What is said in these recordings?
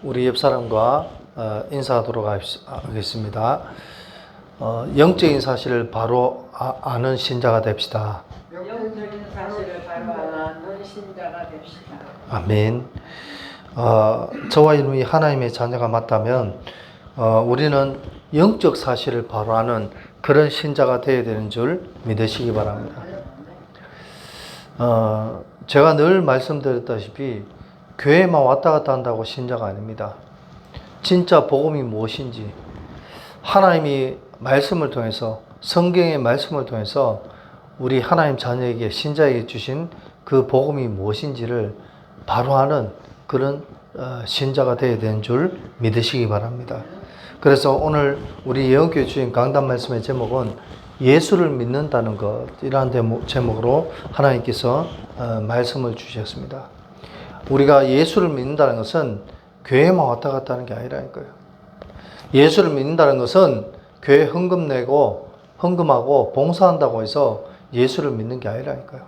우리 옆 사람과 인사하도록 하겠습니다. 영적인 사실을 바로 아는 신자가 됩시다. 영적인 사실을 바로 아는 신자가 됩시다. 아멘. 저와 이름이 하나님의 자녀가 맞다면 우리는 영적 사실을 바로 아는 그런 신자가 되어야 되는 줄 믿으시기 바랍니다. 제가 늘 말씀드렸다시피 교회만 왔다 갔다 한다고 신자가 아닙니다. 진짜 복음이 무엇인지 하나님이 말씀을 통해서, 성경의 말씀을 통해서 우리 하나님 자녀에게, 신자에게 주신 그 복음이 무엇인지를 바로 아는 그런 신자가 되어야 되는 줄 믿으시기 바랍니다. 그래서 오늘 우리 예언교회 주인 강단 말씀의 제목은 예수를 믿는다는 것이라는 제목으로 하나님께서 말씀을 주셨습니다. 우리가 예수를 믿는다는 것은 교회만 왔다 갔다 하는 게 아니라니까요. 예수를 믿는다는 것은 교회 헌금하고 봉사한다고 해서 예수를 믿는 게 아니라니까요.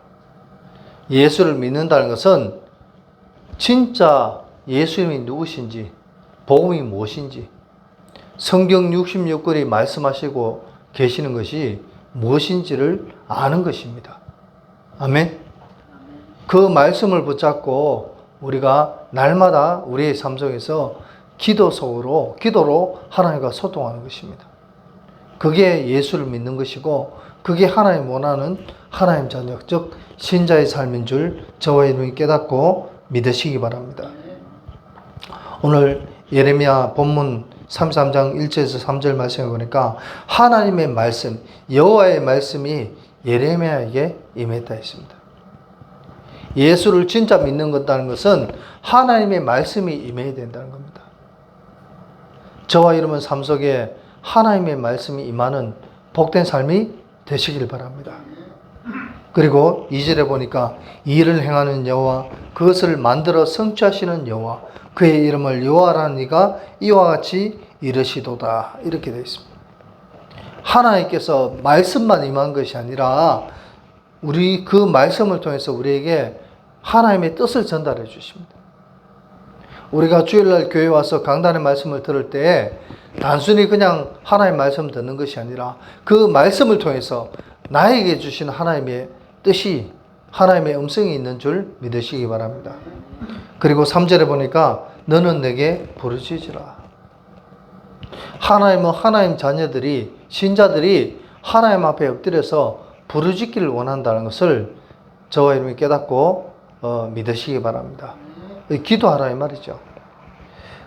예수를 믿는다는 것은 진짜 예수님이 누구신지, 복음이 무엇인지, 성경 66권이 말씀하시고 계시는 것이 무엇인지를 아는 것입니다. 아멘. 그 말씀을 붙잡고 우리가 날마다 우리의 삶 속에서 기도로 하나님과 소통하는 것입니다. 그게 예수를 믿는 것이고, 그게 하나님 원하는 하나님 자녀, 즉 신자의 삶인 줄 저와 여러분이 깨닫고 믿으시기 바랍니다. 오늘 예레미야 본문 33장 1절에서 3절 말씀에 보니까 하나님의 말씀, 여호와의 말씀이 예레미야에게 임했다 했습니다. 예수를 진짜 믿는 것은 하나님의 말씀이 임해야 된다는 겁니다. 저와 여러분 삶 속에 하나님의 말씀이 임하는 복된 삶이 되시길 바랍니다. 그리고 2절에 보니까 일을 행하는 여호와, 그것을 만들어 성취하시는 여호와, 그의 이름을 여호와라는 이가 이와 같이 이르시도다, 이렇게 되어 있습니다. 하나님께서 말씀만 임한 것이 아니라 우리 그 말씀을 통해서 우리에게 하나님의 뜻을 전달해 주십니다. 우리가 주일날 교회 와서 강단의 말씀을 들을 때 단순히 그냥 하나님의 말씀 듣는 것이 아니라 그 말씀을 통해서 나에게 주신 하나님의 뜻이, 하나님의 음성이 있는 줄 믿으시기 바랍니다. 그리고 3절에 보니까 너는 내게 부르짖으라. 하나님은 하나님 자녀들이, 신자들이 하나님 앞에 엎드려서 부르짖기를 원한다는 것을 저와 여러분이 깨닫고 믿으시기 바랍니다. 기도하라 이 말이죠.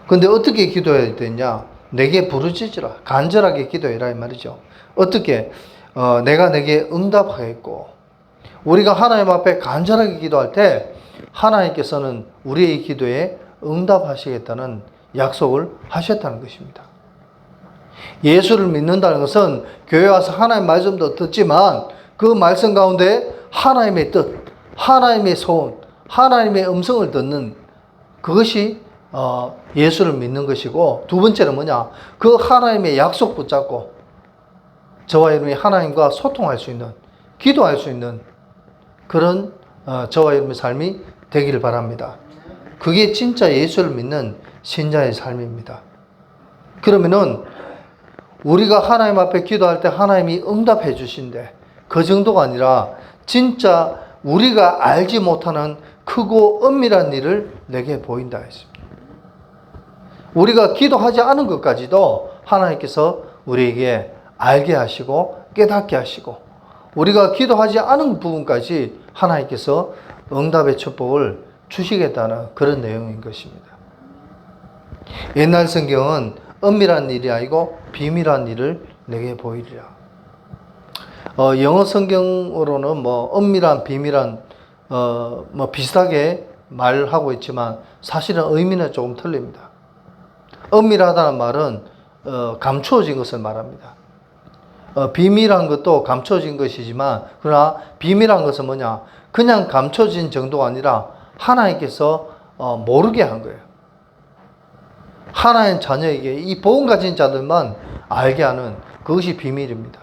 근데 어떻게 기도해야 되냐? 내게 부르짖으라. 간절하게 기도해라 이 말이죠. 어떻게? 내가 내게 응답하겠고, 우리가 하나님 앞에 간절하게 기도할 때 하나님께서는 우리의 기도에 응답하시겠다는 약속을 하셨다는 것입니다. 예수를 믿는다는 것은 교회 와서 하나님 말씀도 듣지만 그 말씀 가운데 하나님의 뜻, 하나님의 소원, 하나님의 음성을 듣는 그것이 예수를 믿는 것이고, 두 번째는 뭐냐? 그 하나님의 약속 붙잡고 저와 여러분이 하나님과 소통할 수 있는, 기도할 수 있는 그런 저와 여러분의 삶이 되기를 바랍니다. 그게 진짜 예수를 믿는 신자의 삶입니다. 그러면은 우리가 하나님 앞에 기도할 때 하나님이 응답해 주신대. 그 정도가 아니라 진짜 우리가 알지 못하는 크고 은밀한 일을 내게 보인다 했습니다. 우리가 기도하지 않은 것까지도 하나님께서 우리에게 알게 하시고 깨닫게 하시고, 우리가 기도하지 않은 부분까지 하나님께서 응답의 축복을 주시겠다는 그런 내용인 것입니다. 옛날 성경은 은밀한 일이 아니고 비밀한 일을 내게 보이리라. 영어 성경으로는 은밀한, 비밀한, 비슷하게 말하고 있지만 사실은 의미는 조금 틀립니다. 은밀하다는 말은 감추어진 것을 말합니다. 비밀한 것도 감춰진 것이지만, 그러나 비밀한 것은 뭐냐? 그냥 감춰진 정도가 아니라 하나님께서 모르게 한 거예요. 하나님 자녀에게, 이 복음 가진 자들만 알게 하는 그것이 비밀입니다.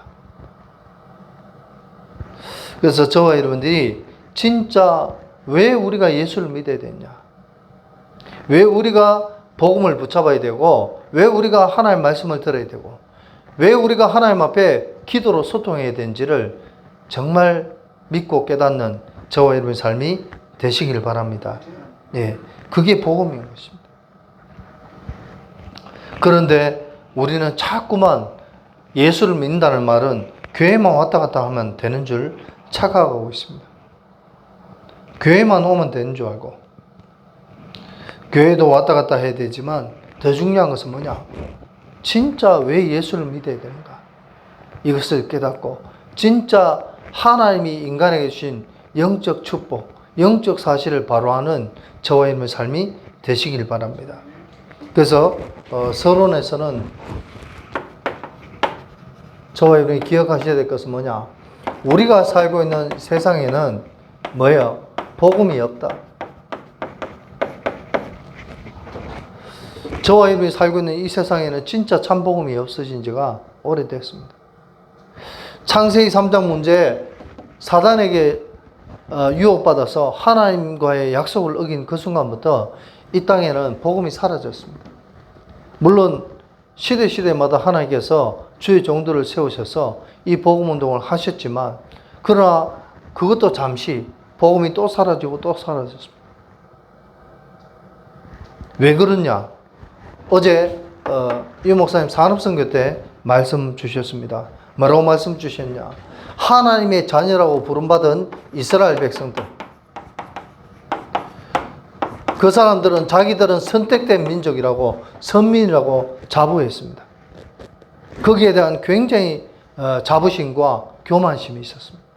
그래서 저와 여러분들이 진짜 왜 우리가 예수를 믿어야 되냐? 왜 우리가 복음을 붙잡아야 되고, 왜 우리가 하나님의 말씀을 들어야 되고, 왜 우리가 하나님 앞에 기도로 소통해야 되는지를 정말 믿고 깨닫는 저와 여러분의 삶이 되시길 바랍니다. 예, 그게 복음인 것입니다. 그런데 우리는 자꾸만 예수를 믿는다는 말은 교회만 왔다 갔다 하면 되는 줄 착각하고 있습니다. 교회만 오면 되는 줄 알고, 교회도 왔다 갔다 해야 되지만 더 중요한 것은 뭐냐? 진짜 왜 예수를 믿어야 되는가? 이것을 깨닫고 진짜 하나님이 인간에게 주신 영적 축복, 영적 사실을 바로하는 저와 여러분의 삶이 되시길 바랍니다. 그래서 서론에서는 저와 여러분이 기억하셔야 될 것은 뭐냐? 우리가 살고 있는 세상에는 뭐예요? 복음이 없다. 저와 여러분이 살고 있는 이 세상에는 진짜 참 복음이 없어진 지가 오래됐습니다. 창세기 3장 문제, 사단에게 유혹받아서 하나님과의 약속을 어긴 그 순간부터 이 땅에는 복음이 사라졌습니다. 물론 시대마다 하나님께서 주의 종들을 세우셔서 이 복음 운동을 하셨지만, 그러나 그것도 잠시 복음이 또 사라지고 또 사라졌습니다. 왜 그러냐? 어제 유 목사님 산업선교 때 말씀 주셨습니다. 뭐라고 말씀 주셨냐? 하나님의 자녀라고 부름받은 이스라엘 백성들, 그 사람들은 자기들은 선택된 민족이라고, 선민이라고 자부했습니다. 거기에 대한 굉장히 자부심과 교만심이 있었습니다.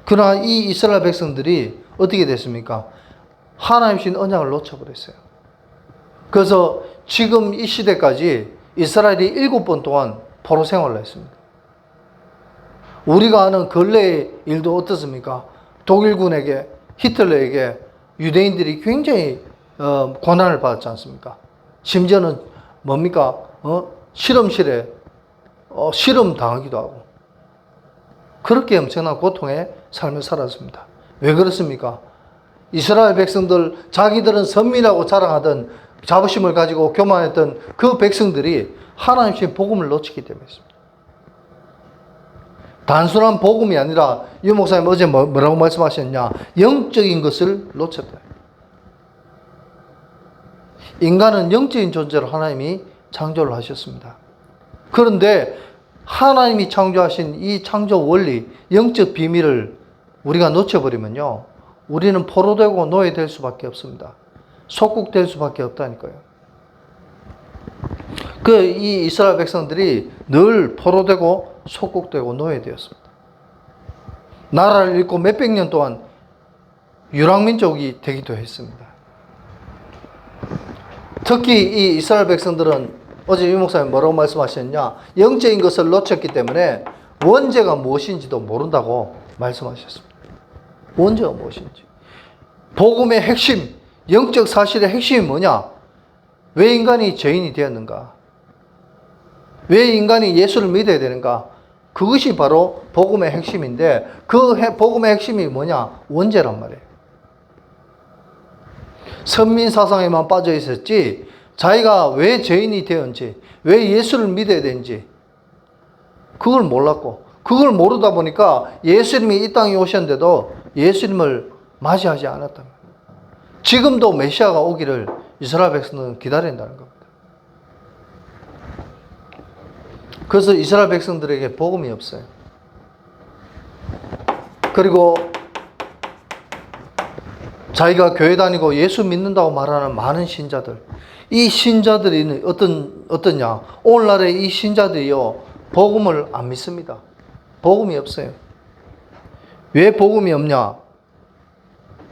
그러나 이 이스라엘 백성들이 어떻게 됐습니까? 하나님 주신 언약을 놓쳐버렸어요. 그래서 지금 이 시대까지 이스라엘이 7번 동안 포로 생활을 했습니다. 우리가 아는 근래의 일도 어떻습니까? 독일군에게, 히틀러에게 유대인들이 굉장히 고난을 받았지 않습니까? 심지어는 뭡니까? 실험실에 실험 당하기도 하고, 그렇게 엄청난 고통의 삶을 살았습니다. 왜 그렇습니까? 이스라엘 백성들, 자기들은 선민이라고 자랑하던, 자부심을 가지고 교만했던 그 백성들이 하나님 주신 복음을 놓치기 때문이었습니다. 단순한 복음이 아니라 유 목사님 어제 뭐라고 말씀하셨냐? 영적인 것을 놓쳤다. 인간은 영적인 존재로 하나님이 창조를 하셨습니다. 그런데 하나님이 창조하신 이 창조 원리, 영적 비밀을 우리가 놓쳐버리면요, 우리는 포로되고 노예될 수밖에 없습니다. 속국될 수밖에 없다니까요. 이 이스라엘 백성들이 늘 포로되고 속국되고 노예되었습니다. 나라를 잃고 몇백 년 동안 유랑민족이 되기도 했습니다. 특히 이 이스라엘 백성들은 어제 유 목사님 뭐라고 말씀하셨냐? 영적인 것을 놓쳤기 때문에 원죄가 무엇인지도 모른다고 말씀하셨습니다. 원죄가 무엇인지. 복음의 핵심, 영적 사실의 핵심이 뭐냐? 왜 인간이 죄인이 되었는가? 왜 인간이 예수를 믿어야 되는가? 그것이 바로 복음의 핵심인데, 그 복음의 핵심이 뭐냐? 원죄란 말이에요. 선민 사상에만 빠져 있었지, 자기가 왜 죄인이 되었는지, 왜 예수를 믿어야 되는지 그걸 몰랐고, 그걸 모르다 보니까 예수님이 이 땅에 오셨는데도 예수님을 맞이하지 않았다. 지금도 메시아가 오기를 이스라엘 백성들은 기다린다는 겁니다. 그래서 이스라엘 백성들에게 복음이 없어요. 그리고 자기가 교회 다니고 예수 믿는다고 말하는 많은 신자들, 이 신자들이 어떠냐? 오늘날의 이 신자들이요, 복음을 안 믿습니다. 복음이 없어요. 왜 복음이 없냐?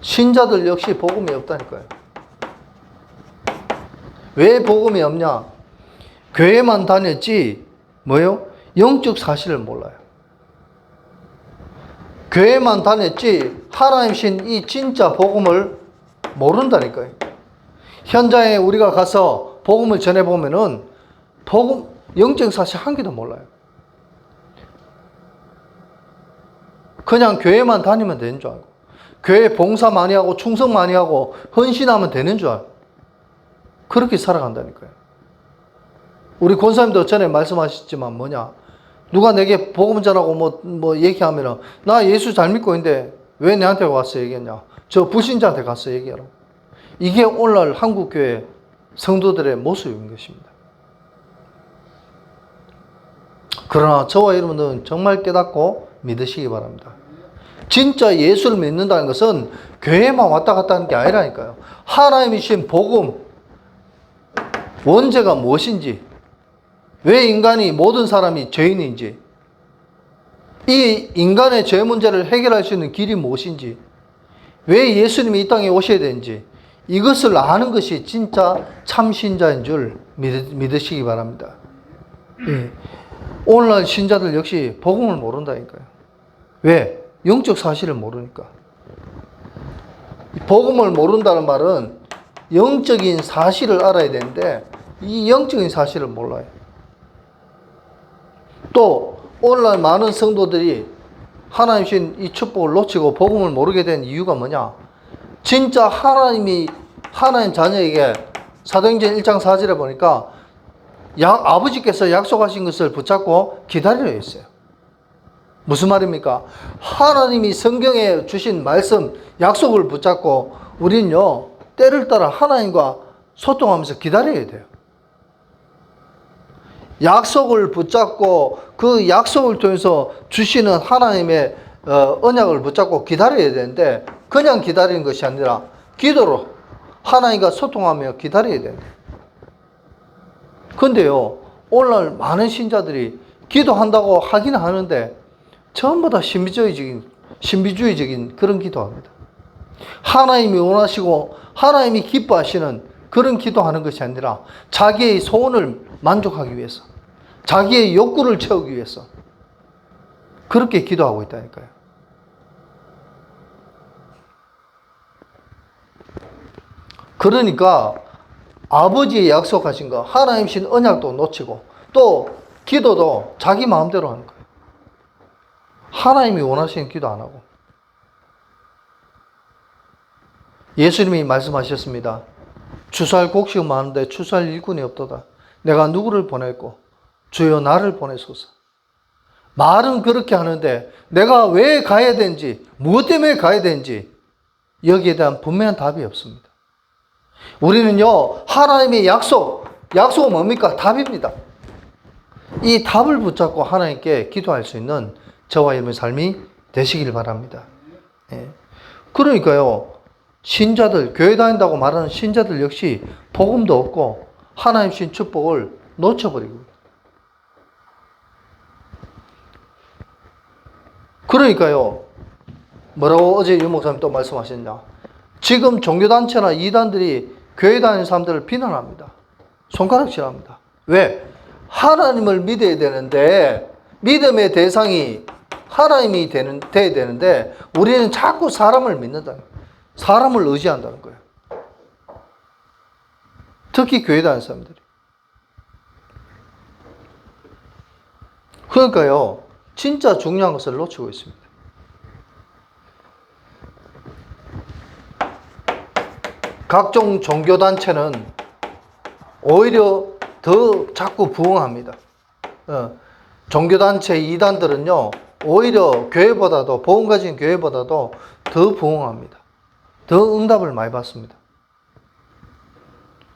신자들 역시 복음이 없다니까요. 왜 복음이 없냐? 교회만 다녔지 뭐요? 영적 사실을 몰라요. 교회만 다녔지 하나님 신 이 진짜 복음을 모른다니까요. 현장에 우리가 가서 복음을 전해보면은 복음, 영적 사실 한 개도 몰라요. 그냥 교회만 다니면 되는 줄 알고, 교회 봉사 많이 하고 충성 많이 하고 헌신하면 되는 줄 알고, 그렇게 살아간다니까요. 우리 권사님도 전에 말씀하셨지만 뭐냐? 누가 내게 복음 전하고 뭐 얘기하면은 나 예수 잘 믿고 있는데 왜 내한테 와서 얘기했냐? 저 불신자한테 가서 얘기하라. 이게 오늘날 한국교회 성도들의 모습인 것입니다. 그러나 저와 여러분들은 정말 깨닫고 믿으시기 바랍니다. 진짜 예수를 믿는다는 것은 교회만 왔다 갔다 하는 게 아니라니까요. 하나님이 주신 복음, 원죄가 무엇인지, 왜 인간이 모든 사람이 죄인인지, 이 인간의 죄 문제를 해결할 수 있는 길이 무엇인지, 왜 예수님이 이 땅에 오셔야 되는지, 이것을 아는 것이 진짜 참신자인 줄 믿으시기 바랍니다. 예. 오늘날 신자들 역시 복음을 모른다니까요. 왜? 영적 사실을 모르니까. 복음을 모른다는 말은 영적인 사실을 알아야 되는데 이 영적인 사실을 몰라요. 또 오늘날 많은 성도들이 하나님 주신 이 축복을 놓치고 복음을 모르게 된 이유가 뭐냐? 진짜 하나님이 하나님 자녀에게 사도행전 1장 4절에 보니까 아버지께서 약속하신 것을 붙잡고 기다려야 했어요. 무슨 말입니까? 하나님이 성경에 주신 말씀, 약속을 붙잡고 우리는요, 때를 따라 하나님과 소통하면서 기다려야 돼요. 약속을 붙잡고 그 약속을 통해서 주시는 하나님의 언약을 붙잡고 기다려야 되는데 그냥 기다리는 것이 아니라 기도로 하나님과 소통하며 기다려야 된다. 근데요, 오늘날 많은 신자들이 기도한다고 하기는 하는데 전부 다 신비주의적인 그런 기도합니다. 하나님이 원하시고 하나님이 기뻐하시는 그런 기도하는 것이 아니라 자기의 소원을 만족하기 위해서, 자기의 욕구를 채우기 위해서 그렇게 기도하고 있다니까요. 그러니까 아버지의 약속하신 거, 하나님 신 언약도 놓치고 또 기도도 자기 마음대로 하는 거예요. 하나님이 원하시는 기도 안 하고. 예수님이 말씀하셨습니다. 추수할 곡식은 많은데 추수할 일꾼이 없도다. 내가 누구를 보냈고 주여 나를 보내소서. 말은 그렇게 하는데 내가 왜 가야 되는지, 무엇 때문에 가야 되는지 여기에 대한 분명한 답이 없습니다. 우리는요, 하나님의 약속은 뭡니까? 답입니다. 이 답을 붙잡고 하나님께 기도할 수 있는 저와 여러분의 삶이 되시길 바랍니다. 예. 그러니까요, 신자들, 교회 다닌다고 말하는 신자들 역시 복음도 없고 하나님 신 축복을 놓쳐버리고. 그러니까요, 뭐라고 어제 유 목사님 또 말씀하셨냐? 지금 종교단체나 이단들이 교회 다니는 사람들을 비난합니다. 손가락질합니다. 왜? 하나님을 믿어야 되는데 믿음의 대상이 하나님이 돼야 되는데 우리는 자꾸 사람을 믿는다. 사람을 의지한다는 거예요. 특히 교회 다니는 사람들이. 그러니까요, 진짜 중요한 것을 놓치고 있습니다. 각종 종교단체는 오히려 더 자꾸 부흥합니다. 종교단체 이단들은요, 오히려 교회보다도, 복음 가진 교회보다도 더 부흥합니다. 더 응답을 많이 받습니다.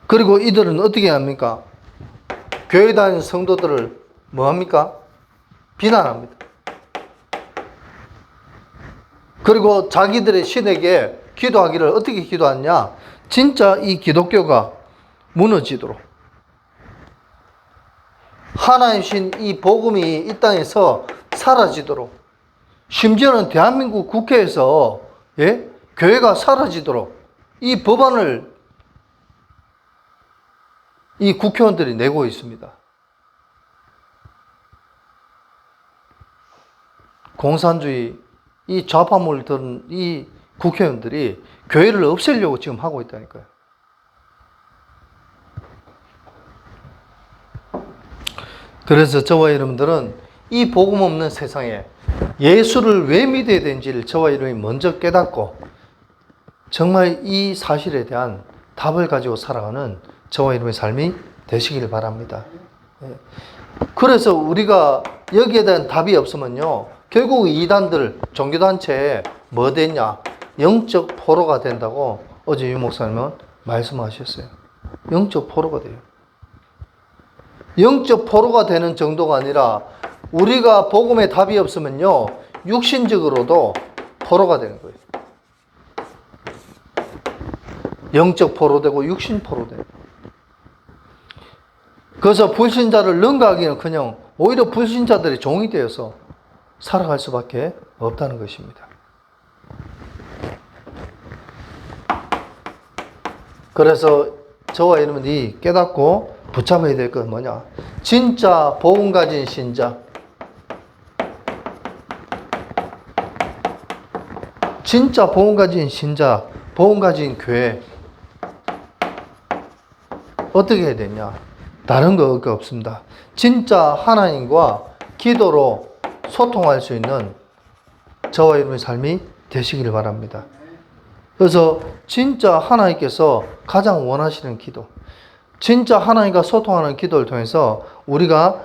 그리고 이들은 어떻게 합니까? 교회 다니는 성도들을 뭐 합니까? 비난합니다. 그리고 자기들의 신에게 기도하기를 어떻게 기도하냐? 진짜 이 기독교가 무너지도록, 하나님 신 이 복음이 이 땅에서 사라지도록, 심지어는 대한민국 국회에서 교회가 사라지도록 이 법안을 이 국회의원들이 내고 있습니다. 공산주의, 이 좌파물 든 이 국회의원들이 교회를 없애려고 지금 하고 있다니까요. 그래서 저와 여러분들은 이 복음 없는 세상에 예수를 왜 믿어야 되는지를 저와 여러분이 먼저 깨닫고 정말 이 사실에 대한 답을 가지고 살아가는 저와 여러분의 삶이 되시길 바랍니다. 예. 그래서 우리가 여기에 대한 답이 없으면요, 결국 이단들, 종교단체에 뭐 됐냐? 영적 포로가 된다고 어제 유 목사님은 말씀하셨어요. 영적 포로가 돼요. 영적 포로가 되는 정도가 아니라 우리가 복음에 답이 없으면요, 육신적으로도 포로가 되는 거예요. 영적 포로되고 육신 포로되고. 그래서 불신자를 능가하기는 그냥 오히려 불신자들의 종이 되어서 살아갈 수밖에 없다는 것입니다. 그래서 저와 여러분이 깨닫고 붙잡아야 될 건 뭐냐? 진짜 복음 가진 신자, 진짜 복음 가진 신자, 복음 가진 교회 어떻게 해야 되냐? 다른 거 없습니다. 진짜 하나님과 기도로 소통할 수 있는 저와 여러분의 삶이 되시기를 바랍니다. 그래서 진짜 하나님께서 가장 원하시는 기도, 진짜 하나님과 소통하는 기도를 통해서 우리가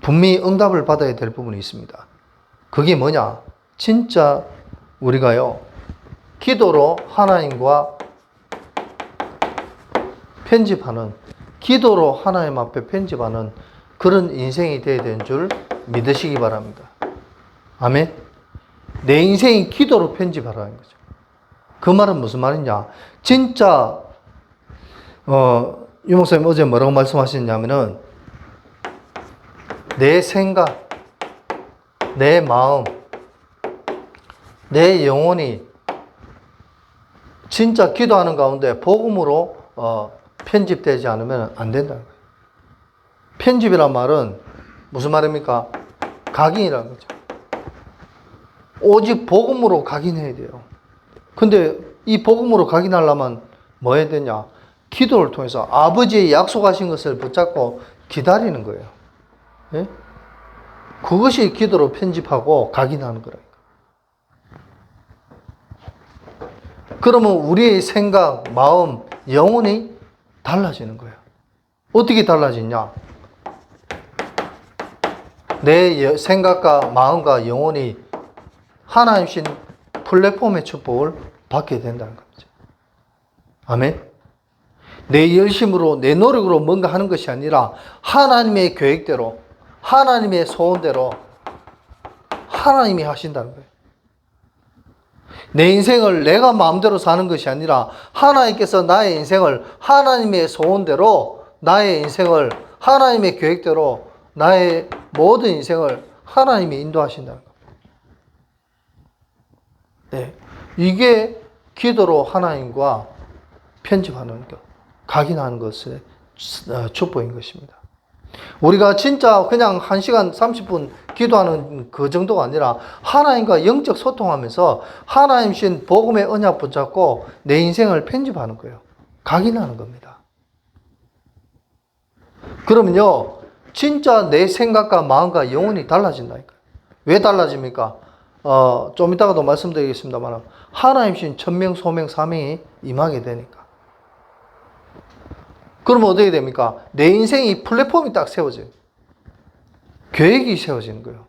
분명히 응답을 받아야 될 부분이 있습니다. 그게 뭐냐? 진짜 우리가요, 기도로 하나님과 편집하는, 기도로 하나님 앞에 편집하는 그런 인생이 되어야 되는 줄 믿으시기 바랍니다. 아멘? 내 인생이 기도로 편집하라는 거죠. 그 말은 무슨 말이냐? 진짜 유 목사님 어제 뭐라고 말씀하셨냐면은 내 생각, 내 마음, 내 영혼이 진짜 기도하는 가운데 복음으로 편집되지 않으면 안 된다는 거예요. 편집이란 말은 무슨 말입니까? 각인이라는 거죠. 오직 복음으로 각인해야 돼요. 근데 이 복음으로 각인하려면 뭐 해야 되냐? 기도를 통해서 아버지의 약속하신 것을 붙잡고 기다리는 거예요. 예? 그것이 기도로 편집하고 각인하는 거라니까. 그러면 우리의 생각, 마음, 영혼이 달라지는 거예요. 어떻게 달라지냐? 내 생각과 마음과 영혼이 하나님신 플랫폼의 축복을 받게 된다는 겁니다. 아멘. 내 열심으로, 내 노력으로 뭔가 하는 것이 아니라 하나님의 계획대로, 하나님의 소원대로 하나님이 하신다는 거예요. 내 인생을 내가 마음대로 사는 것이 아니라 하나님께서 나의 인생을 하나님의 소원대로, 나의 인생을 하나님의 계획대로, 나의 모든 인생을 하나님이 인도하신다는 겁니다. 네. 이게 기도로 하나님과 편집하는 것, 각인하는 것의 축복인 것입니다. 우리가 진짜 그냥 1시간 30분 기도하는 그 정도가 아니라 하나님과 영적 소통하면서 하나님신 복음의 언약 붙잡고 내 인생을 편집하는 거예요. 각인하는 겁니다. 그러면요, 진짜 내 생각과 마음과 영혼이 달라진다니까요. 왜 달라집니까? 좀 이따가도 말씀드리겠습니다만 하나님신 천명, 소명, 사명이 임하게 되니까. 그러면 어떻게 됩니까? 내 인생이 플랫폼이 딱 세워져요. 계획이 세워지는 거예요.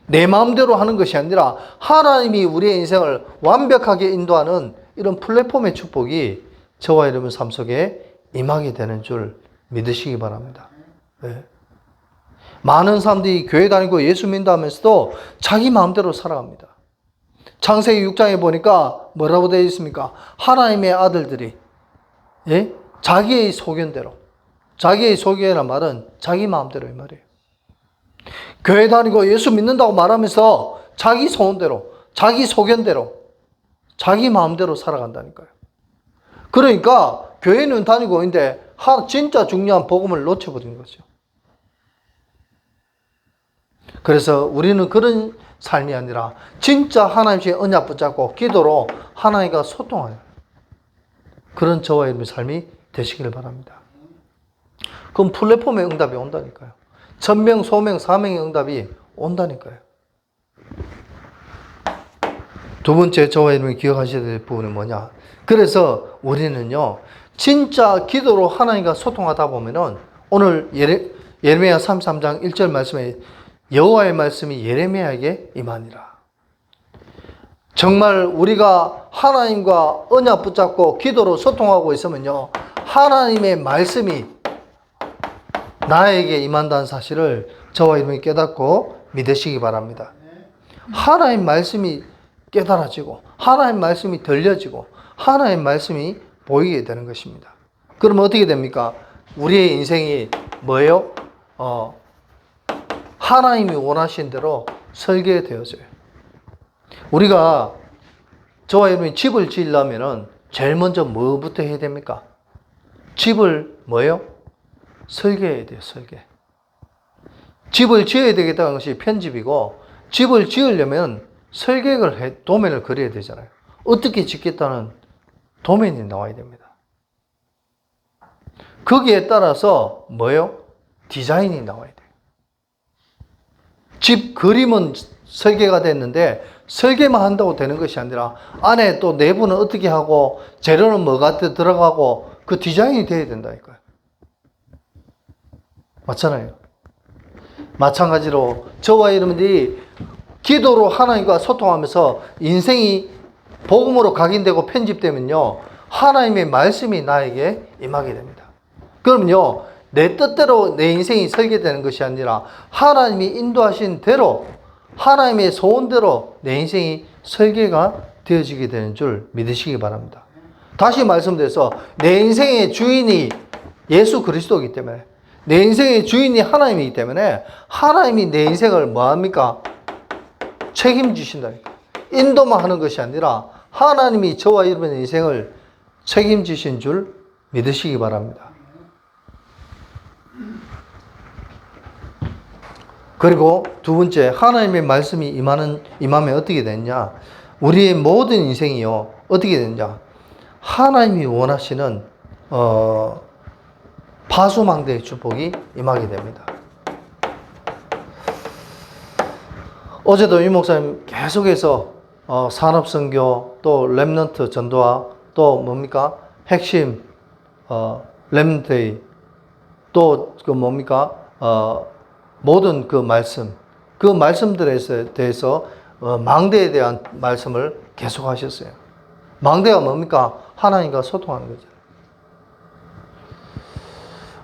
내 마음대로 하는 것이 아니라 하나님이 우리의 인생을 완벽하게 인도하는 이런 플랫폼의 축복이 저와 여러분 삶 속에 임하게 되는 줄 믿으시기 바랍니다. 네. 많은 사람들이 교회 다니고 예수 믿는다 하면서도 자기 마음대로 살아갑니다. 창세기 6장에 보니까 뭐라고 되어 있습니까? 하나님의 아들들이, 예? 자기의 소견대로. 자기의 소견이란 말은 자기 마음대로 이 말이에요. 교회 다니고 예수 믿는다고 말하면서 자기 소원대로, 자기 소견대로, 자기 마음대로 살아간다니까요. 그러니까 교회는 다니고 있는데 진짜 중요한 복음을 놓쳐버린 거죠. 그래서 우리는 그런 삶이 아니라 진짜 하나님의 언약 붙잡고 기도로 하나님과 소통하는 그런 저와 여러분의 삶이 되시기를 바랍니다. 그럼 플랫폼의 응답이 온다니까요. 천명, 소명, 사명의 응답이 온다니까요. 두 번째 저와 여러분이 기억하셔야 될 부분은 뭐냐? 그래서 우리는요, 진짜 기도로 하나님과 소통하다 보면은 오늘 예레미야 33장 1절 말씀에 여호와의 말씀이 예레미야에게 임하니라. 정말 우리가 하나님과 언약 붙잡고 기도로 소통하고 있으면요, 하나님의 말씀이 나에게 임한다는 사실을 저와 여러분이 깨닫고 믿으시기 바랍니다. 하나님 말씀이 깨달아지고 하나님 말씀이 들려지고 하나님 말씀이 보이게 되는 것입니다. 그러면 어떻게 됩니까? 우리의 인생이 뭐예요? 하나님이 원하신 대로 설계되어져요. 우리가 저와 여러분이 집을 지으려면 제일 먼저 뭐부터 해야 됩니까? 집을 뭐예요? 설계해야 돼요. 설계. 집을 지어야 되겠다는 것이 편집이고, 집을 지으려면 설계를 도면을 그려야 되잖아요. 어떻게 짓겠다는 도면이 나와야 됩니다. 거기에 따라서 뭐예요? 디자인이 나와야 돼요. 집 그림은 설계가 됐는데 설계만 한다고 되는 것이 아니라 안에 또 내부는 어떻게 하고 재료는 뭐가 들어가고 그 디자인이 돼야 된다니까요. 맞잖아요. 마찬가지로 저와 여러분들이 기도로 하나님과 소통하면서 인생이 복음으로 각인되고 편집되면요, 하나님의 말씀이 나에게 임하게 됩니다. 그러면요, 내 뜻대로 내 인생이 설계되는 것이 아니라 하나님이 인도하신 대로, 하나님의 소원대로 내 인생이 설계가 되어지게 되는 줄 믿으시기 바랍니다. 다시 말씀드려서 내 인생의 주인이 예수 그리스도이기 때문에, 내 인생의 주인이 하나님이기 때문에 하나님이 내 인생을 뭐합니까? 책임지신다니까. 인도만 하는 것이 아니라 하나님이 저와 여러분의 인생을 책임지신 줄 믿으시기 바랍니다. 그리고 두 번째, 하나님의 말씀이 임하면 어떻게 되느냐? 우리의 모든 인생이요, 어떻게 되느냐? 하나님이 원하시는 파수망대의 축복이 임하게 됩니다. 어제도 유 목사님 계속해서 산업선교, 또 렘넌트 전도와 또 뭡니까? 핵심 렘넌트의 또 그 뭡니까? 모든 그 말씀, 그 말씀들에 대해서 망대에 대한 말씀을 계속 하셨어요. 망대가 뭡니까? 하나님과 소통하는 거죠.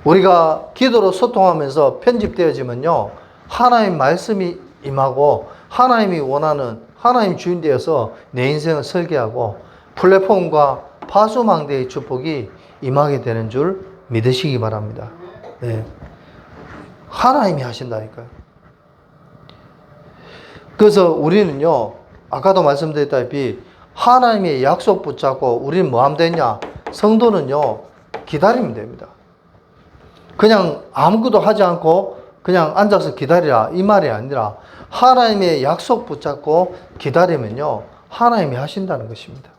우리가 기도로 소통하면서 편집되어지면요, 하나님 말씀이 임하고 하나님이 원하는, 하나님 주인 되어서 내 인생을 설계하고 플랫폼과 파수망대의 축복이 임하게 되는 줄 믿으시기 바랍니다. 네. 하나님이 하신다니까요. 그래서 우리는요, 아까도 말씀드렸다시피 하나님의 약속 붙잡고 우리는 뭐 하면 되냐? 성도는요, 기다리면 됩니다. 그냥 아무것도 하지 않고 그냥 앉아서 기다리라, 이 말이 아니라 하나님의 약속 붙잡고 기다리면요, 하나님이 하신다는 것입니다.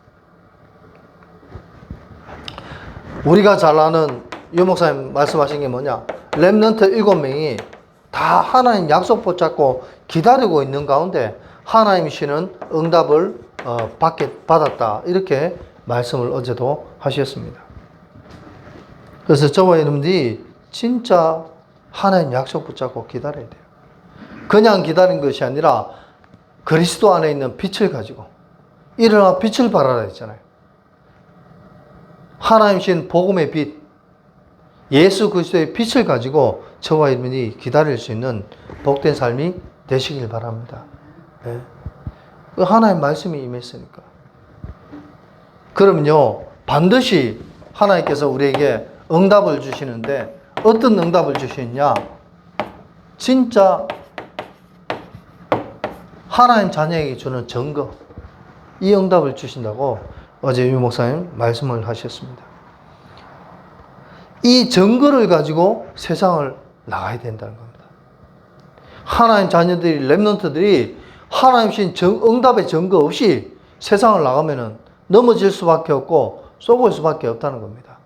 우리가 잘 아는 유 목사님 말씀하신 게 뭐냐? 렘넌트 7명이 다 하나님 약속 붙잡고 기다리고 있는 가운데 하나님이 주시는 응답을 받았다, 이렇게 말씀을 어제도 하셨습니다. 그래서 저와 여러분들이 진짜 하나님 약속 붙잡고 기다려야 돼요. 그냥 기다린 것이 아니라 그리스도 안에 있는 빛을 가지고 일어나 빛을 발하라 했잖아요. 하나님 신 복음의 빛, 예수 그리스도의 빛을 가지고 저와 여러분이 기다릴 수 있는 복된 삶이 되시길 바랍니다. 네. 하나님 말씀이 임했으니까. 그러면요, 반드시 하나님께서 우리에게 응답을 주시는데 어떤 응답을 주시느냐? 진짜 하나님 자녀에게 주는 증거, 이 응답을 주신다고 어제 유 목사님 말씀을 하셨습니다. 이 증거를 가지고 세상을 나가야 된다는 겁니다. 하나님 자녀들이, 렘넌트들이 하나님 신 응답의 증거 없이 세상을 나가면은 넘어질 수밖에 없고 쏘볼 수밖에 없다는 겁니다.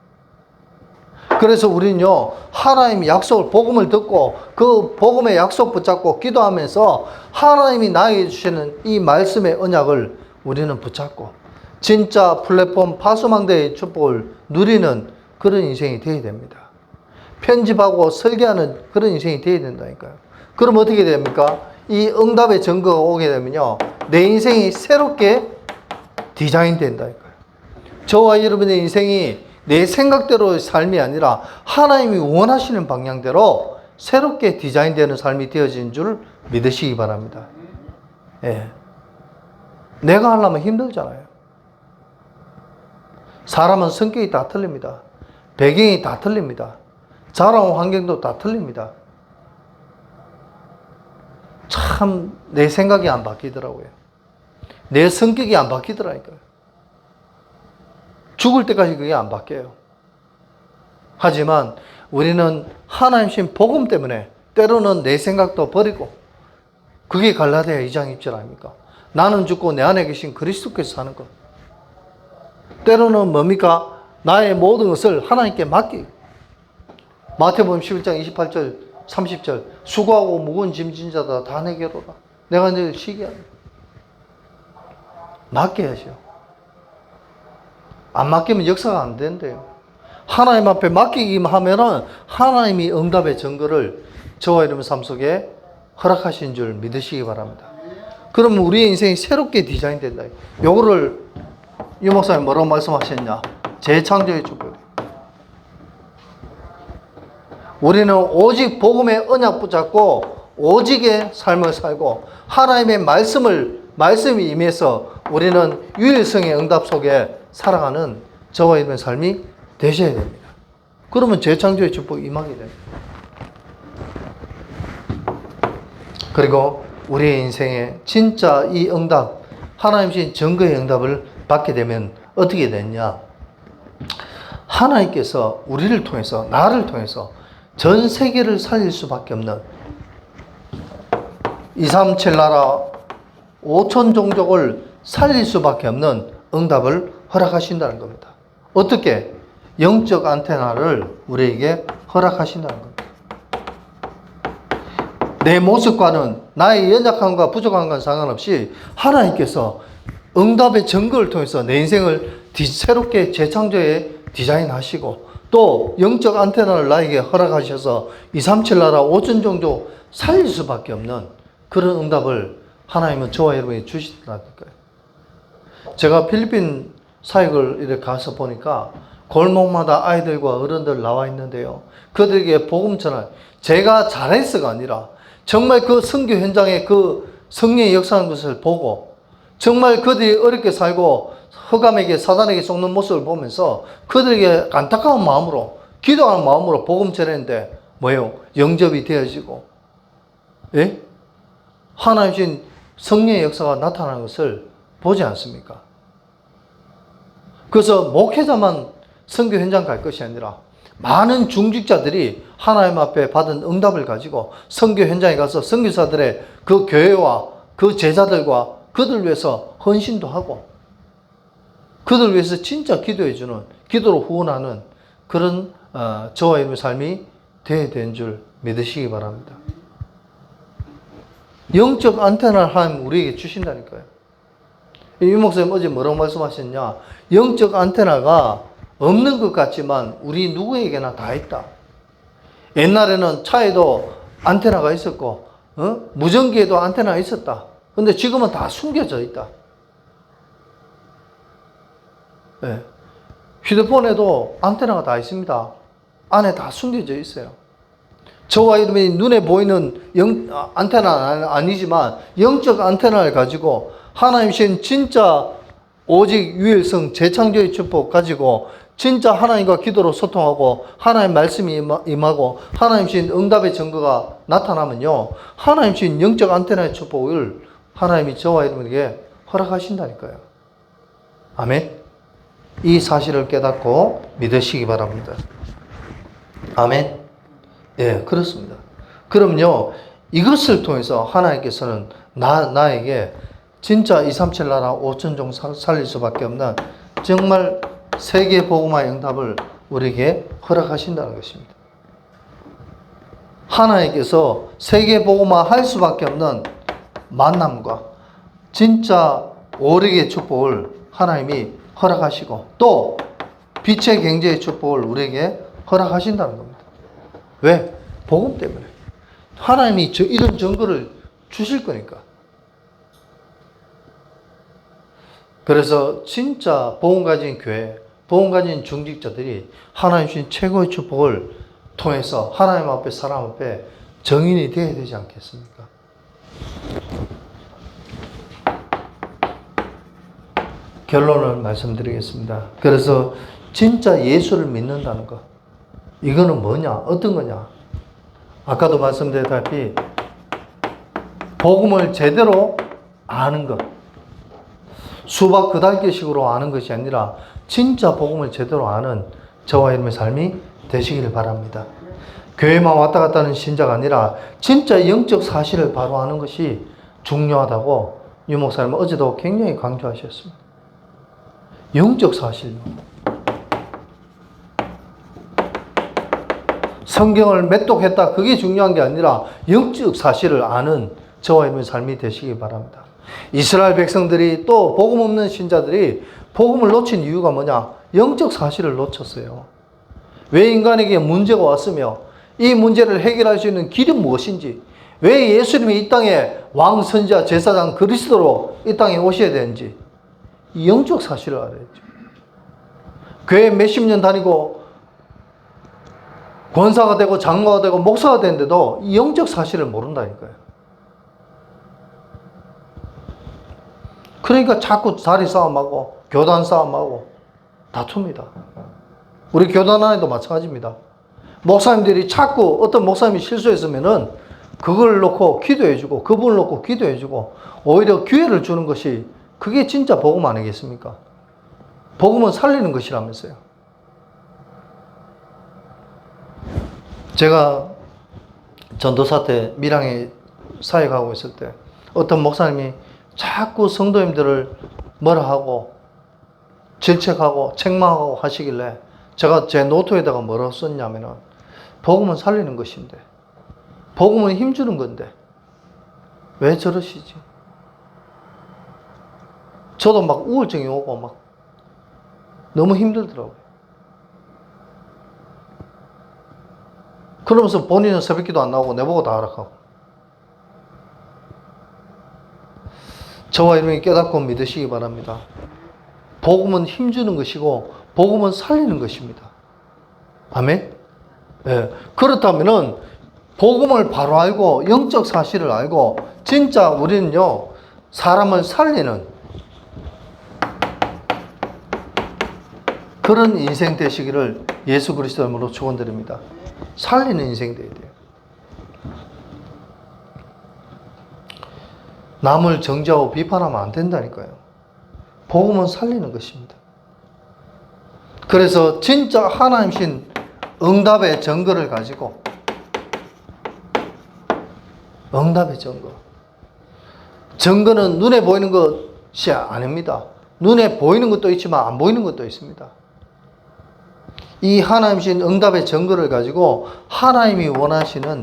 그래서 우리는요, 하나님의 약속을, 복음을 듣고 그 복음의 약속 붙잡고 기도하면서 하나님이 나에게 주시는 이 말씀의 언약을 우리는 붙잡고 진짜 플랫폼 파수망대의 축복을 누리는 그런 인생이 되어야 됩니다. 편집하고 설계하는 그런 인생이 되어야 된다니까요. 그럼 어떻게 됩니까? 이 응답의 증거가 오게 되면요, 내 인생이 새롭게 디자인 된다니까요. 저와 여러분의 인생이 내 생각대로의 삶이 아니라 하나님이 원하시는 방향대로 새롭게 디자인되는 삶이 되어진 줄 믿으시기 바랍니다. 예. 내가 하려면 힘들잖아요. 사람은 성격이 다 틀립니다. 배경이 다 틀립니다. 자라온 환경도 다 틀립니다. 참 내 생각이 안 바뀌더라고요. 내 성격이 안 바뀌더라니까요. 죽을 때까지 그게 안 바뀌어요. 하지만 우리는 하나님 신 복음 때문에 때로는 내 생각도 버리고, 그게 갈라디아 2장 2절 아닙니까? 나는 죽고 내 안에 계신 그리스도께서 사는 것. 때로는 뭡니까? 나의 모든 것을 하나님께 맡기고, 마태복음 11장 28절 30절 수고하고 무거운 짐 진 자다 다 내게로 오라. 내가 너희를 쉬게 하리라. 맡겨야죠. 안 맡기면 역사가 안 된대요. 하나님 앞에 맡기기만 하면은 하나님이 응답의 증거를 저와 여러분 삶 속에 허락하신 줄 믿으시기 바랍니다. 그러면 우리의 인생이 새롭게 디자인된다. 요거를 유 목사님 뭐라고 말씀하셨냐? 재창조의 축복. 우리는 오직 복음의 언약 붙잡고 오직의 삶을 살고 하나님의 말씀이 임해서 우리는 유일성의 응답 속에 살아가는 저와 여러분의 삶이 되셔야 됩니다. 그러면 재창조의 축복이 임하게 됩니다. 그리고 우리의 인생에 진짜 이 응답, 하나님 주신 증거의 응답을 받게 되면 어떻게 됐냐? 하나님께서 우리를 통해서, 나를 통해서 전 세계를 살릴 수밖에 없는 237 나라 5천 종족을 살릴 수밖에 없는 응답을 허락하신다는 겁니다. 어떻게? 영적 안테나를 우리에게 허락하신다는 겁니다. 내 모습과는 나의 연약함과 부족함과 상관없이 하나님께서 응답의 증거를 통해서 내 인생을 새롭게 재창조해 디자인하시고, 또 영적 안테나를 나에게 허락하셔서 237 나라 5천 종족 살릴 수밖에 없는 그런 응답을 하나님은 저와 여러분이 주시더라고요. 제가 필리핀 사역을 이렇게 가서 보니까 골목마다 아이들과 어른들 나와 있는데요. 그들에게 복음 전할, 제가 잘해서가 아니라 정말 그 선교 현장에 그 성령의 역사하는 것을 보고, 정말 그들이 어렵게 살고 흑암에게 사단에게 속는 모습을 보면서 그들에게 안타까운 마음으로, 기도하는 마음으로 복음 전했는데 뭐예요? 영접이 되어지고, 예? 하나님 신 성령의 역사가 나타나는 것을 보지 않습니까? 그래서 목회자만 선교 현장 갈 것이 아니라 많은 중직자들이 하나님 앞에 받은 응답을 가지고 선교 현장에 가서 선교사들의 그 교회와 그 제자들과 그들 위해서 헌신도 하고, 그들 위해서 진짜 기도해주는, 기도로 후원하는 그런 저와 여러분의 삶이 되어야 되는 줄 믿으시기 바랍니다. 영적 안테나를 하나님 우리에게 주신다니까요. 유 목사님 어제 뭐라고 말씀하셨냐? 영적 안테나가 없는 것 같지만 우리 누구에게나 다 있다. 옛날에는 차에도 안테나가 있었고, 무전기에도 안테나가 있었다. 근데 지금은 다 숨겨져 있다. 네. 휴대폰에도 안테나가 다 있습니다. 안에 다 숨겨져 있어요. 저와 여러분이 눈에 보이는 안테나는 아니지만 영적 안테나를 가지고 하나님 신 진짜 오직 유일성 재창조의 축복 가지고 진짜 하나님과 기도로 소통하고 하나님 말씀이 임하고 하나님 신 응답의 증거가 나타나면요, 하나님 신 영적 안테나의 축복을 하나님이 저와 여러분에게 허락하신다니까요. 아멘. 이 사실을 깨닫고 믿으시기 바랍니다. 아멘. 예, 그렇습니다. 그럼요, 이것을 통해서 하나님께서는 나에게 진짜 237 나라 5천 종 살릴 수밖에 없는 정말 세계 복음화의 응답을 우리에게 허락하신다는 것입니다. 하나님께서 세계 복음화 할 수밖에 없는 만남과 진짜 오력의 축복을 하나님이 허락하시고, 또 빛의 경제의 축복을 우리에게 허락하신다는 겁니다. 왜? 복음 때문에. 하나님이 이런 증거를 주실 거니까. 그래서 진짜 복음 가진 교회, 복음 가진 중직자들이 하나님 주신 최고의 축복을 통해서 하나님 앞에 사람 앞에 정인이 되어야 되지 않겠습니까? 결론을 말씀드리겠습니다. 그래서 진짜 예수를 믿는다는 것, 이거는 뭐냐? 어떤 거냐? 아까도 말씀드렸다시피 복음을 제대로 아는 것, 수박 그달기식으로 아는 것이 아니라 진짜 복음을 제대로 아는 저와 여러분의 삶이 되시기를 바랍니다. 교회만 왔다 갔다 하는 신자가 아니라 진짜 영적 사실을 바로 아는 것이 중요하다고 유 목사님은 어제도 굉장히 강조하셨습니다. 영적 사실요. 성경을 매독했다, 그게 중요한 게 아니라 영적 사실을 아는 저와 여러분의 삶이 되시기 바랍니다. 이스라엘 백성들이 또 복음 없는 신자들이 복음을 놓친 이유가 뭐냐? 영적 사실을 놓쳤어요. 왜 인간에게 문제가 왔으며 이 문제를 해결할 수 있는 길은 무엇인지, 왜 예수님이 이 땅에 왕, 선지자, 제사장, 그리스도로 이 땅에 오셔야 되는지, 이 영적 사실을 알아야죠. 교회 몇십 년 다니고 권사가 되고 장로가 되고 목사가 되는데도 이 영적 사실을 모른다니까요. 그러니까 자꾸 자리 싸움하고 교단 싸움하고 다툽니다. 우리 교단 안에도 마찬가지입니다. 목사님들이 자꾸 어떤 목사님이 실수했으면은 그걸 놓고 기도해주고 그분을 놓고 기도해주고 오히려 기회를 주는 것이 그게 진짜 복음 아니겠습니까? 복음은 살리는 것이라면서요. 제가 전도사 때 밀양에 사역하고 있을 때 어떤 목사님이 자꾸 성도님들을 뭐라 하고 질책하고 책망하고 하시길래 제가 제 노트에다가 뭐라고 썼냐면은 복음은 살리는 것인데 복음은 힘주는 건데 왜 저러시지? 저도 막 우울증이 오고 막 너무 힘들더라고요. 그러면서 본인은 새벽기도 안 나오고 내보고 다 하락하고. 저와 여러분이 깨닫고 믿으시기 바랍니다. 복음은 힘주는 것이고 복음은 살리는 것입니다. 아멘? 네. 그렇다면은 복음을 바로 알고 영적 사실을 알고 진짜 우리는요 사람을 살리는 그런 인생 되시기를 예수 그리스도의 이름으로 축원드립니다. 살리는 인생 되어야 돼요. 남을 정죄하고 비판하면 안 된다니까요. 복음은 살리는 것입니다. 그래서 진짜 하나님신 응답의 증거를 가지고 응답의 증거. 증거는 눈에 보이는 것이 아닙니다. 눈에 보이는 것도 있지만 안 보이는 것도 있습니다. 이 하나님신 응답의 증거를 가지고 하나님이 원하시는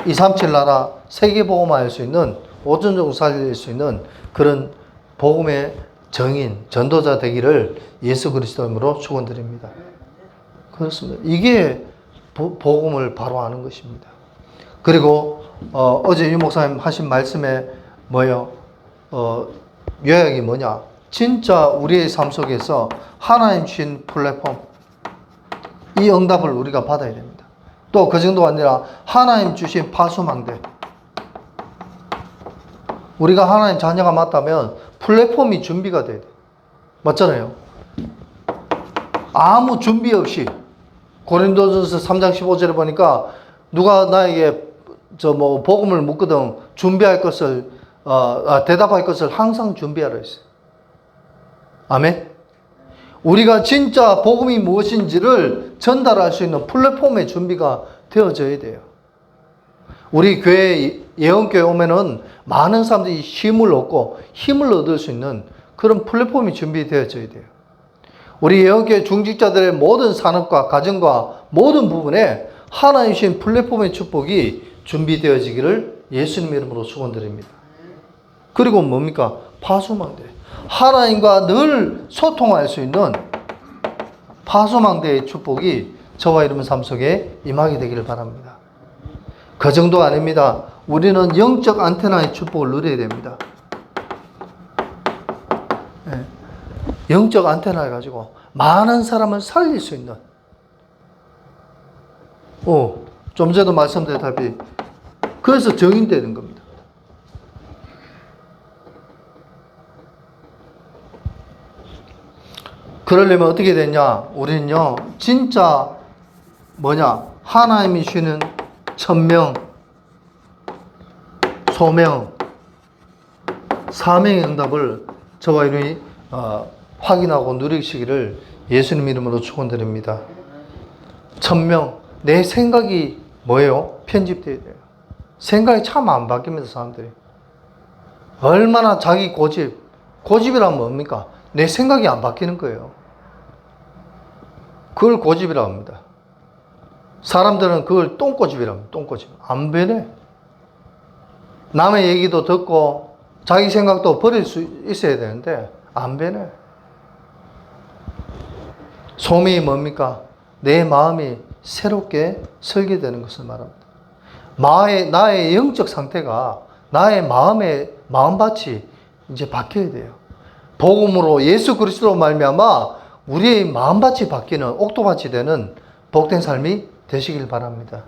237 나라 세계복음화할 수 있는 오전종 살릴 수 있는 그런 복음의 정인, 전도자 되기를 예수 그리스도의 이름으로 축원드립니다. 그렇습니다. 이게 복음을 바로 아는 것입니다. 그리고 어제 유 목사님 하신 말씀에 뭐예요? 요약이 뭐냐? 진짜 우리의 삶 속에서 하나님 주신 플랫폼, 이 응답을 우리가 받아야 됩니다. 또 그 정도가 아니라 하나님 주신 파수망대. 우리가 하나님 자녀가 맞다면 플랫폼이 준비가 돼야 돼요. 맞잖아요. 아무 준비 없이 고린도전서 3장 15절에 보니까 누가 나에게 복음을 묻거든 준비할 것을 대답할 것을 항상 준비하라 했어요. 아멘. 우리가 진짜 복음이 무엇인지를 전달할 수 있는 플랫폼의 준비가 되어져야 돼요. 우리 교회 예언교회 오면은 많은 사람들이 힘을 얻고 힘을 얻을 수 있는 그런 플랫폼이 준비되어져야 돼요. 우리 예언교회 중직자들의 모든 산업과 가정과 모든 부분에 하나님 주신 플랫폼의 축복이 준비되어지기를 예수님 이름으로 축원드립니다. 그리고 뭡니까? 파수망대. 하나님과 늘 소통할 수 있는 파수망대의 축복이 저와 여러분 삶 속에 임하게 되기를 바랍니다. 그 정도 아닙니다. 우리는 영적 안테나의 축복을 누려야 됩니다. 네. 영적 안테나를 가지고 많은 사람을 살릴 수 있는, 좀 전에도 말씀드렸다시피 그래서 정인되는 겁니다. 그러려면 어떻게 되냐? 우리는요, 진짜 하나님이 주시는 천명, 소명, 사명의 응답을 저와 여러분이 확인하고 누리시기를 예수님 이름으로 축원드립니다. 천명, 내 생각이 뭐예요? 편집되어야 돼요. 생각이 참 안 바뀝니다, 사람들이. 얼마나 자기 고집이란 뭡니까? 내 생각이 안 바뀌는 거예요. 그걸 고집이라고 합니다. 사람들은 그걸 똥고집이라고 합니다. 똥고집. 안 변해. 남의 얘기도 듣고 자기 생각도 버릴 수 있어야 되는데 안 변해. 소명이 뭡니까? 내 마음이 새롭게 설계되는 것을 말합니다. 나의 영적 상태가 나의 마음밭이 이제 바뀌어야 돼요. 복음으로 예수 그리스도로 말미암아 우리의 마음밭이 바뀌는 옥토밭이 되는 복된 삶이 되시길 바랍니다.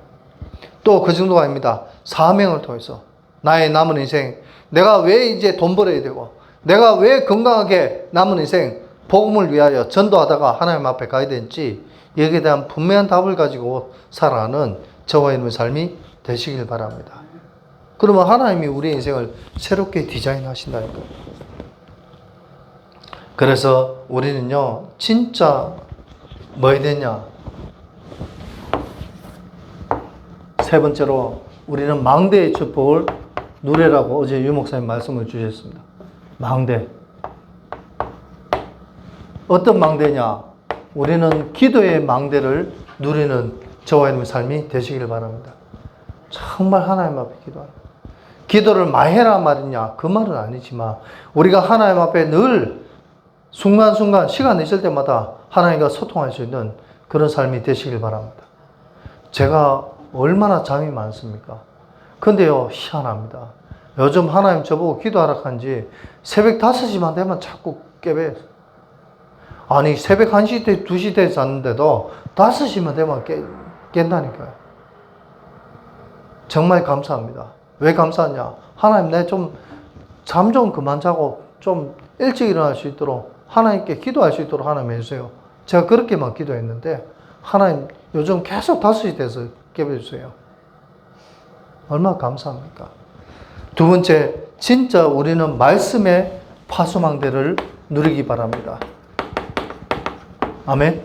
또 그 정도가 아닙니다. 사명을 통해서 나의 남은 인생, 내가 왜 이제 돈 벌어야 되고, 내가 왜 건강하게 남은 인생 복음을 위하여 전도하다가 하나님 앞에 가야 되는지 여기에 대한 분명한 답을 가지고 살아가는 저와 여러분의 삶이 되시길 바랍니다. 그러면 하나님이 우리의 인생을 새롭게 디자인하신다니까요. 그래서 우리는요, 진짜 뭐 해야 되냐? 세 번째로 우리는 망대의 축복을 누리라고 어제 유 목사님 말씀을 주셨습니다. 망대. 어떤 망대냐? 우리는 기도의 망대를 누리는 저와 여러분의 삶이 되시길 바랍니다. 정말 하나님 앞에 기도하는. 기도를 많이 해라 말이냐? 그 말은 아니지만 우리가 하나님 앞에 늘 순간순간 시간 있을 때마다 하나님과 소통할 수 있는 그런 삶이 되시길 바랍니다. 제가 얼마나 잠이 많습니까? 근데요, 희한합니다. 요즘 하나님 저보고 기도하라 한지 새벽 5시만 되면 자꾸 깨배요. 아니, 새벽 1시 때, 2시 때 잤는데도 5시만 되면 깬다니까요. 정말 감사합니다. 왜 감사하냐? 하나님, 내 잠 좀 그만 자고 좀 일찍 일어날 수 있도록 하나님께 기도할 수 있도록 하나님 해주세요. 제가 그렇게만 기도했는데 하나님 요즘 계속 5시 돼서 깨워주세요. 얼마나 감사합니까? 두 번째, 진짜 우리는 말씀의 파수망대를 누리기 바랍니다. 아멘.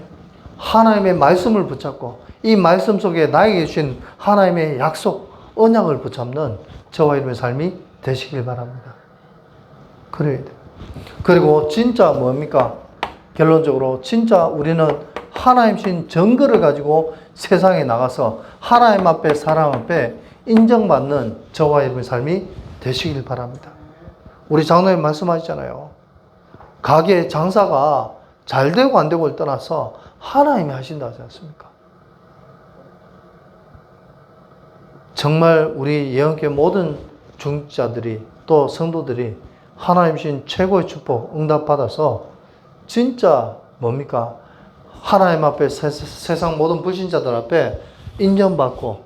하나님의 말씀을 붙잡고 이 말씀 속에 나에게 주신 하나님의 약속, 언약을 붙잡는 저와 여러분의 삶이 되시길 바랍니다. 그래야 돼요. 그리고 진짜 뭡니까? 결론적으로 진짜 우리는 하나님 신 증거를 가지고 세상에 나가서 하나님 앞에, 사람 앞에 인정받는 저와 여러분의 삶이 되시길 바랍니다. 우리 장로님 말씀하시잖아요. 가게 장사가 잘 되고 안 되고를 떠나서 하나님이 하신다 하지 않습니까? 정말 우리 예언교회 모든 중직자들이 또 성도들이 하나님신 최고의 축복 응답받아서 진짜 뭡니까? 하나님 앞에 세상 모든 불신자들 앞에 인정받고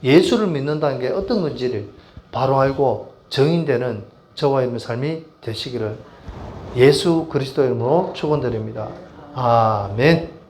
예수를 믿는다는 게 어떤 건지를 바로 알고 정인되는 저와 여러분의 삶이 되시기를 예수 그리스도 이름으로 축원드립니다. 아멘.